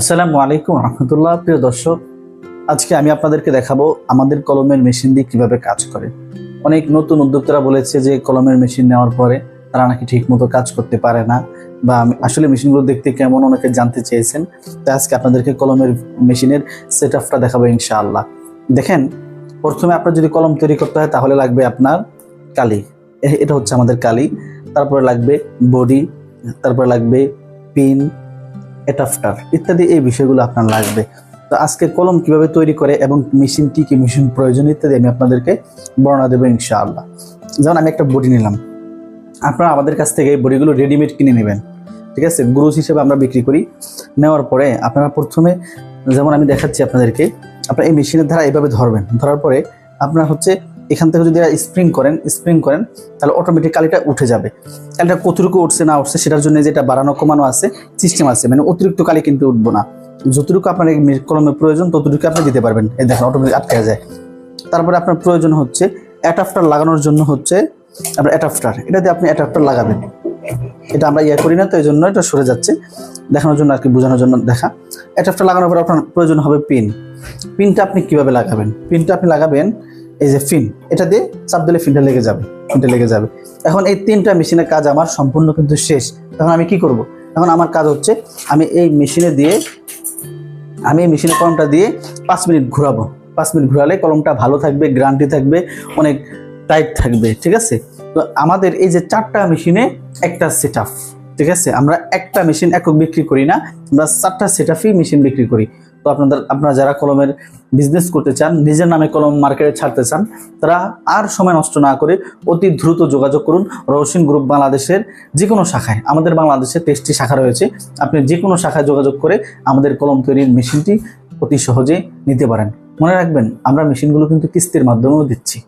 আসসালামু আলাইকুম রহমতুল্লাহ। প্রিয় দর্শক, আজকে আমি আপনাদেরকে দেখাবো আমাদের কলমের মেশিন দিয়ে কিভাবে কাজ করে। অনেক নতুন উদ্যোক্তারা বলেছে যে কলমের মেশিন নেওয়ার পরে তারা নাকি ঠিক মতো কাজ করতে পারে না, বা আসলে মেশিনগুলো দেখতে কেমন অনেকে জানতে চেয়েছেন। তাই আজকে আপনাদেরকে কলমের মেশিনের সেট আপটা দেখাবো ইনশাআল্লাহ। দেখেন, প্রথমে আপনার যদি কলম তৈরি করতে হয় তাহলে লাগবে আপনার কালি। এটা হচ্ছে আমাদের কালি। তারপরে লাগবে বডি, তারপরে লাগবে পিন, অ্যাডাপ্টার ইত্যাদি। এই বিষয়গুলো আপনার লাগবে। তো আজকে কলম কিভাবে তৈরি করে এবং মেশিন কি মেশিন প্রয়োজন ইত্যাদি আমি আপনাদেরকে বর্ণনা দেবো ইনশাআল্লাহ। যেমন আমি একটা বডি নিলাম, আপনারা আমাদের কাছ থেকে এই বডিগুলো রেডিমেড কিনে নেবেন, ঠিক আছে? গ্রুজ হিসেবে আমরা বিক্রি করি। নেওয়ার পরে আপনারা প্রথমে, যেমন আমি দেখাচ্ছি আপনাদেরকে, আপনারা এই মেশিনের দ্বারা এইভাবে ধরবেন। ধরার পরে আপনার হচ্ছে এখান থেকে যদি স্প্রিং করেন তাহলে অটোমেটিক কালিটা উঠে যাবে। কালিটা কতটুকু উঠছে না উঠছে সেটার জন্য যেটা বাড়ানো কমানো আছে সিস্টেম আছে, মানে অতিরিক্ত কালি কিন্তু উঠবো না। যতটুকু আপনার এই কলমের প্রয়োজন ততটুকু আপনি দিতে পারবেন। এই দেখেন অটোমেটিক আটকে যায়। তারপরে আপনার প্রয়োজন হচ্ছে অ্যাডাপ্টার লাগানোর জন্য হচ্ছে আপনার অ্যাডাপ্টার। এটা দিয়ে আপনি অ্যাডাপ্টার লাগাবেন। এটা আমরা করি না, তো এই জন্য এটা সরে যাচ্ছে, দেখানোর জন্য আর কি, বোঝানোর জন্য দেখা। অ্যাডাপ্টার লাগানোর পর আপনার প্রয়োজন হবে পিন। পিনটা আপনি কিভাবে লাগাবেন? পিনটা আপনি লাগাবেন এই যে পিন, এটা দিয়ে চাপ দিলে পিনটা লেগে যাবে। এখন এই তিনটা মেশিনের কাজ আমার সম্পূর্ণ কিন্তু শেষ। এখন আমি কি করব? এখন আমার কাজ হচ্ছে আমি এই মেশিনে কলমটা দিয়ে 5 মিনিট ঘোরাবো। 5 মিনিট ঘোরালে কলমটা ভালো থাকবে, গ্যারান্টি থাকবে, অনেক টাইট থাকবে, ঠিক আছে? তো আমাদের এই যে 4টা মেশিনে একটা সেট আপ, ঠিক আছে? আমরা একটা মেশিন একক বিক্রি করি না, আমরা 4টা সেট আপই মেশিন বিক্রি করি। তো আপনারা যারা কলমের বিজনেস করতে চান, নিজের নামে কলম মার্কেটে ছাড়তে চান, তারা আর সময় নষ্ট না করে অতি দ্রুত যোগাযোগ করুন রওশন গ্রুপ বাংলাদেশের যে কোনো শাখায়। আমাদের বাংলাদেশে 23টি শাখা রয়েছে। আপনি যে কোনো শাখায় যোগাযোগ করে আমাদের কলম তৈরির মেশিনটি অতি সহজে নিতে পারেন। মনে রাখবেন, আমরা মেশিনগুলো কিন্তু কিস্তির মাধ্যমেও দিচ্ছি।